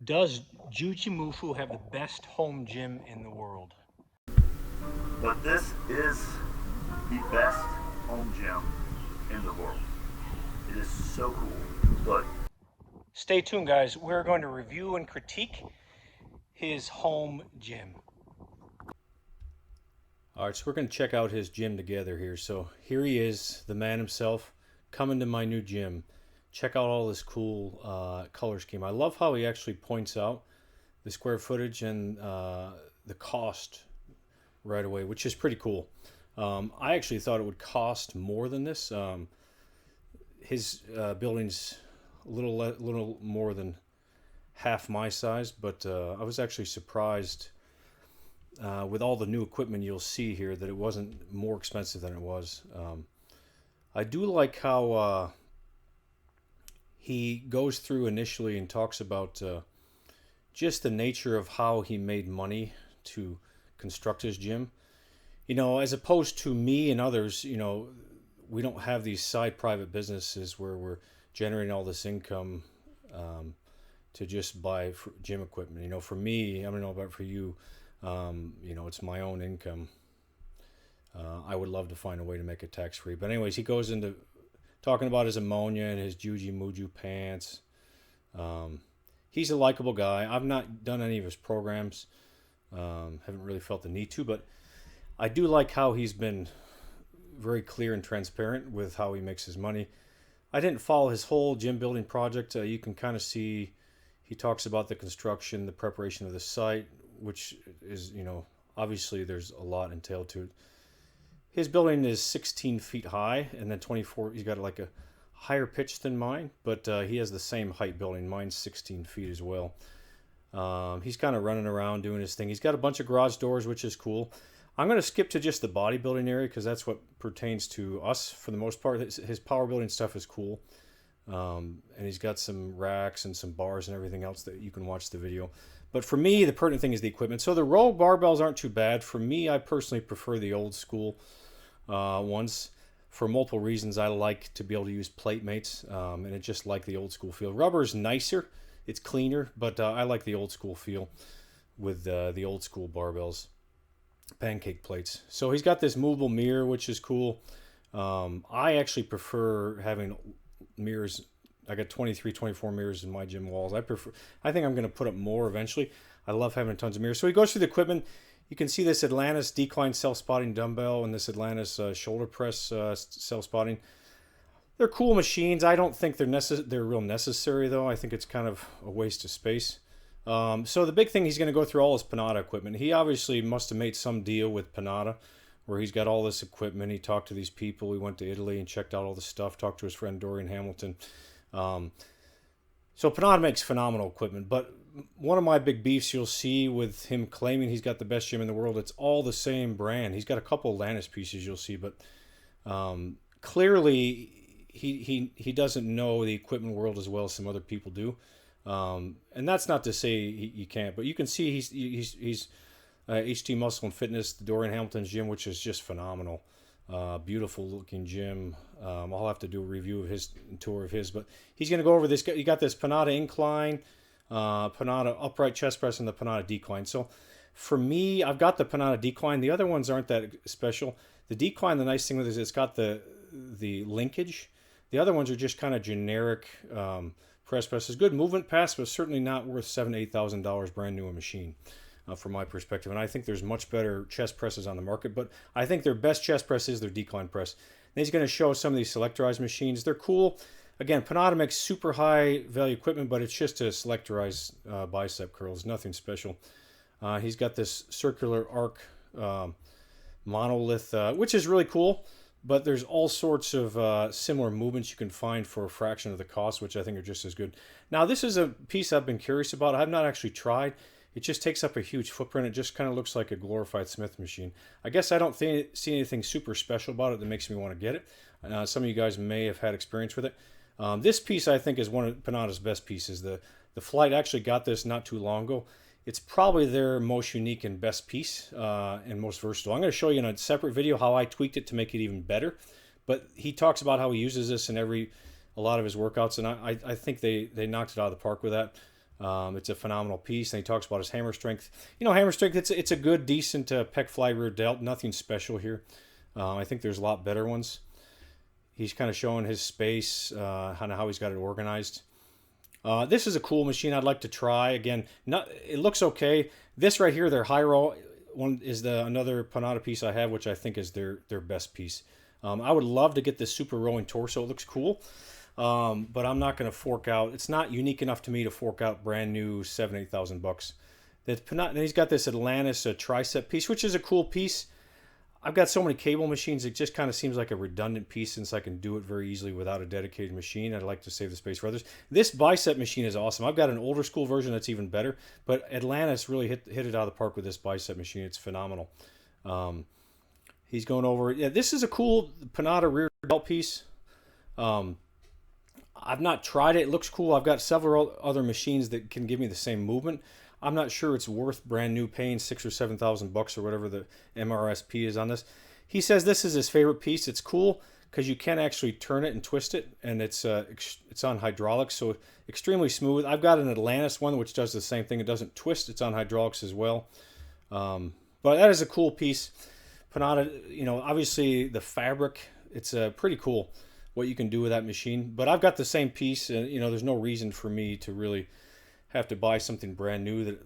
Does Jujimufu have the best home gym in the world? But this is the best home gym in the world. It is so cool. Look, Stay tuned, guys. We're going to review and critique his home gym. All right, so we're going to check out his gym together here. So here he is, the man himself, coming to my new gym. Check out all this cool color scheme. I love how he actually points out the square footage and the cost right away, which is pretty cool. I actually thought it would cost more than this. His building's little more than half my size, but I was actually surprised with all the new equipment you'll see here that it wasn't more expensive than it was. I do like how he goes through initially and talks about just the nature of how he made money to construct his gym. You know, as opposed to me and others, you know, we don't have these side private businesses where we're generating all this income to just buy gym equipment. You know, for me, I don't know about for you, you know, it's my own income. I would love to find a way to make it tax free. But anyways, he goes into talking about his ammonia and his Jujimufu pants. He's a likable guy. I've not done any of his programs. Haven't really felt the need to, but I do like how he's been very clear and transparent with how he makes his money. I didn't follow his whole gym building project. You can kind of see he talks about the construction, the preparation of the site, which is, you know, obviously there's a lot entailed to it. His building is 16 feet high, and then 24. He's got like a higher pitch than mine, but he has the same height building. Mine's 16 feet as well. He's kind of running around doing his thing. He's got a bunch of garage doors, which is cool. I'm going to skip to just the bodybuilding area because that's what pertains to us for the most part. His power building stuff is cool. And he's got some racks and some bars and everything else that you can watch the video. But for me, the pertinent thing is the equipment. So the row barbells aren't too bad. For me, I personally prefer the old school ones. For multiple reasons, I like to be able to use plate mates, and it's just like the old school feel. Rubber is nicer, it's cleaner, but I like the old school feel with the old school barbells, pancake plates. So he's got this movable mirror, which is cool. I actually prefer having mirrors. I got 23, 24 mirrors in my gym walls. I think I'm going to put up more eventually. I love having tons of mirrors. So he goes through the equipment. You can see this Atlantis decline self-spotting dumbbell and this Atlantis shoulder press self-spotting. They're cool machines. I don't think they're real necessary, though. I think it's kind of a waste of space. So the big thing, he's going to go through all his Panada equipment. He obviously must have made some deal with Panada where he's got all this equipment. He talked to these people. He went to Italy and checked out all the stuff, talked to his friend Dorian Hamilton. So Panada makes phenomenal equipment, but one of my big beefs you'll see with him claiming he's got the best gym in the world, it's all the same brand. He's got a couple Atlantis pieces you'll see, but clearly he doesn't know the equipment world as well as some other people do. And that's not to say he can't, but you can see he's HT Muscle and Fitness, the Dorian Hamilton's gym, which is just phenomenal. Beautiful looking gym. I'll have to do a review of his tour of his, but he's going to go over this. You got this Panada incline, Panada upright chest press, and the Panada decline. So for me, I've got the Panada decline. The other ones aren't that special. The decline, the nice thing with it is it's got the linkage. The other ones are just kind of generic press presses. Good movement pass, but certainly not worth $7,000 to $8,000 brand new machine. From my perspective, and I think there's much better chest presses on the market, but I think their best chest press is their decline press. And he's going to show some of these selectorized machines. They're cool. Again, Panada makes super high value equipment, but it's just a selectorized bicep curls, nothing special. He's got this circular arc monolith, which is really cool, but there's all sorts of similar movements you can find for a fraction of the cost, which I think are just as good. Now, this is a piece I've been curious about. I've not actually tried. It just takes up a huge footprint. It just kind of looks like a glorified Smith machine. I guess I don't see anything super special about it that makes me want to get it. Some of you guys may have had experience with it. This piece, I think, is one of Panada's best pieces. The Flight actually got this not too long ago. It's probably their most unique and best piece and most versatile. I'm going to show you in a separate video how I tweaked it to make it even better. But he talks about how he uses this in a lot of his workouts, and I think they knocked it out of the park with that. It's a phenomenal piece, and he talks about his hammer strength. Hammer strength. It's a good, decent pec fly rear delt. Nothing special here. I think there's a lot better ones. He's kind of showing his space, how he's got it organized. This is a cool machine I'd like to try. Again, it looks okay. This right here, their high roll one is another Panada piece I have, which I think is their best piece. I would love to get this super rolling torso. It looks cool, but I'm not going to fork out. It's not unique enough to me to fork out brand new $7,000-8,000. Then he's got this Atlantis tricep piece, which is a cool piece. I've got so many cable machines, it just kind of seems like a redundant piece since I can do it very easily without a dedicated machine. I'd like to save the space for others. This bicep machine is awesome. I've got an older school version that's even better, but Atlantis really hit it out of the park with this bicep machine. It's phenomenal. He's going over, yeah, this is a cool Panada rear delt piece. I've not tried it. It looks cool. I've got several other machines that can give me the same movement. I'm not sure it's worth brand new paying $6,000 or $7,000 or whatever the MRSP is on this. He says this is his favorite piece. It's cool because you can actually turn it and twist it, and it's on hydraulics, so extremely smooth. I've got an Atlantis one which does the same thing. It doesn't twist. It's on hydraulics as well. But that is a cool piece. Panada, obviously the fabric, it's pretty cool what you can do with that machine. But I've got the same piece, and there's no reason for me to really have to buy something brand new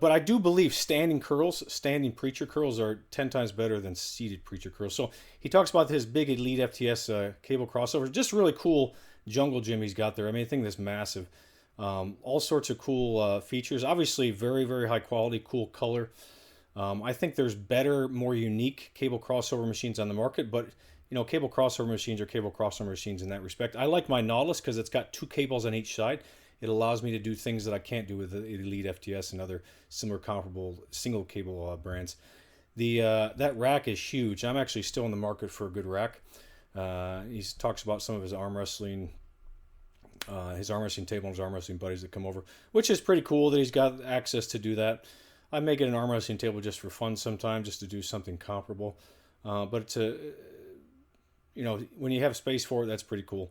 but I do believe standing preacher curls are 10 times better than seated preacher curls. So he talks about his big Elite FTS cable crossover. Just really cool jungle gym he's got there. I mean, I think that's massive. All sorts of cool features. Obviously very, very high quality, cool color. I think there's better, more unique cable crossover machines on the market, but cable crossover machines are cable crossover machines in that respect. I like my Nautilus because it's got 2 cables on each side. It allows me to do things that I can't do with the Elite FTS and other similar comparable single cable brands. That rack is huge. I'm actually still in the market for a good rack. He talks about some of his arm wrestling table and his arm wrestling buddies that come over, which is pretty cool that he's got access to do that. I may get an arm wrestling table just for fun sometime, just to do something comparable. But it's when you have space for it, that's pretty cool.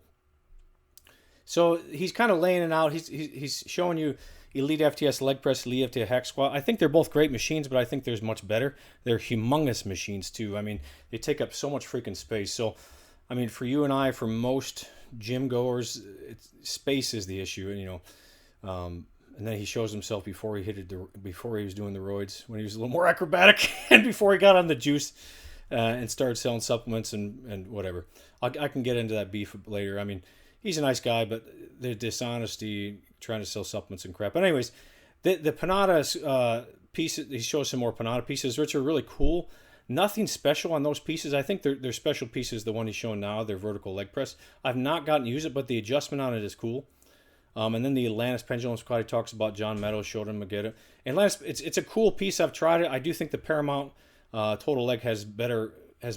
So he's kind of laying it out. He's showing you Elite FTS leg press, Elite FTS hack squat. I think they're both great machines, but I think there's much better. They're humongous machines too. I mean, they take up so much freaking space. So, I mean, for you and I, for most gym goers, space is the issue. And then he shows himself before he was doing the roids, when he was a little more acrobatic, and before he got on the juice and started selling supplements and whatever. I can get into that beef later. I mean, he's a nice guy, but the dishonesty, trying to sell supplements and crap. But anyways, the Panada pieces, he shows some more Panada pieces, which are really cool. Nothing special on those pieces. I think their special piece is the one he's showing now, their vertical leg press. I've not gotten to use it, but the adjustment on it is cool. And then the Atlantis pendulum squat he talks about, John Meadows showed him to get it. Atlantis, it's a cool piece. I've tried it. I do think the Paramount total leg has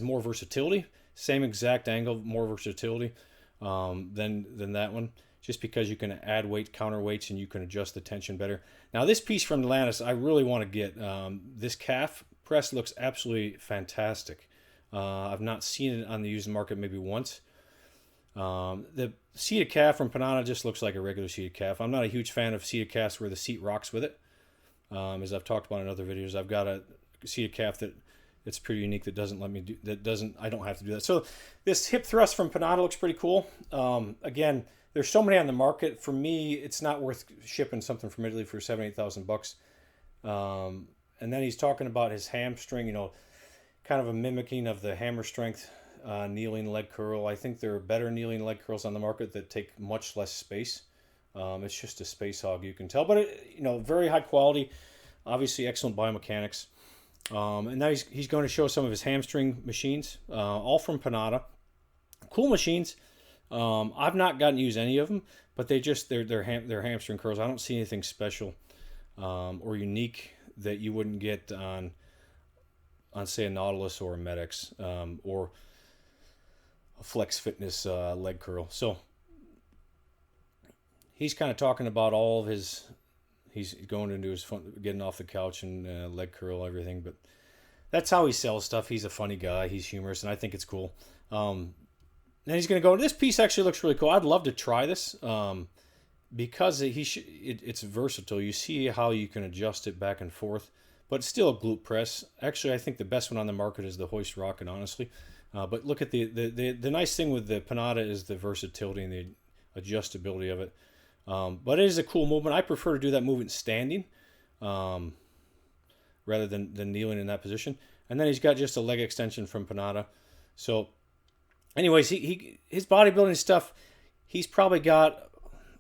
more versatility. Same exact angle, more versatility than that one, just because you can add weight, counterweights, and you can adjust the tension better. Now this piece from Atlantis, I really want to get. This calf press looks absolutely fantastic. I've not seen it on the used market maybe once. The seated calf from Panada just looks like a regular seated calf. I'm not a huge fan of seated calves where the seat rocks with it. As I've talked about in other videos, I've got a seated calf it's pretty unique that doesn't let me do that. I don't have to do that. So this hip thrust from Panada looks pretty cool. Again, there's so many on the market. For me, it's not worth shipping something from Italy for $7,000-8,000. And then he's talking about his hamstring, kind of a mimicking of the hammer strength kneeling leg curl. I think there are better kneeling leg curls on the market that take much less space. It's just a space hog, you can tell, but very high quality, obviously excellent biomechanics. And now he's going to show some of his hamstring machines, all from Panada. Cool machines. I've not gotten to use any of them, but they're hamstring curls. I don't see anything special or unique that you wouldn't get on say a Nautilus or a Medix or a Flex Fitness leg curl. So he's kind of talking about all of his. He's going into his fun, getting off the couch and leg curl, everything. But that's how he sells stuff. He's a funny guy. He's humorous, and I think it's cool. Then he's going to go, this piece actually looks really cool. I'd love to try this. because it's versatile. You see how you can adjust it back and forth, but it's still a glute press. Actually, I think the best one on the market is the hoist rocket, honestly. But look at the nice thing with the Panada is the versatility and the adjustability of it. But it is a cool movement. I prefer to do that movement standing rather than kneeling in that position. And then he's got just a leg extension from Panada. So, anyways, his bodybuilding stuff, he's probably got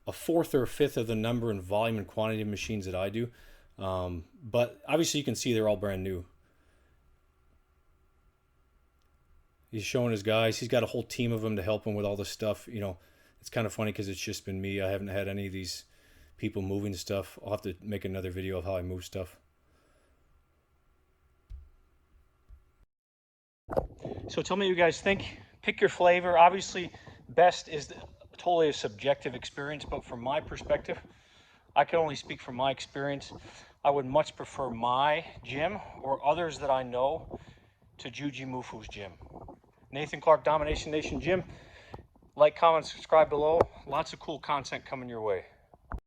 a fourth or a fifth of the number and volume and quantity of machines that I do. But obviously, you can see they're all brand new. He's showing his guys. He's got a whole team of them to help him with all this stuff. You know, it's kind of funny because it's just been me. I haven't had any of these people moving stuff. I'll have to make another video of how I move stuff. So tell me what you guys think. Pick your flavor. Obviously, best is totally a subjective experience, but from my perspective, I can only speak from my experience. I would much prefer my gym or others that I know to Jujimufu's gym. Nathan Clark, Domination Nation Gym. Like, comment, subscribe below. Lots of cool content coming your way.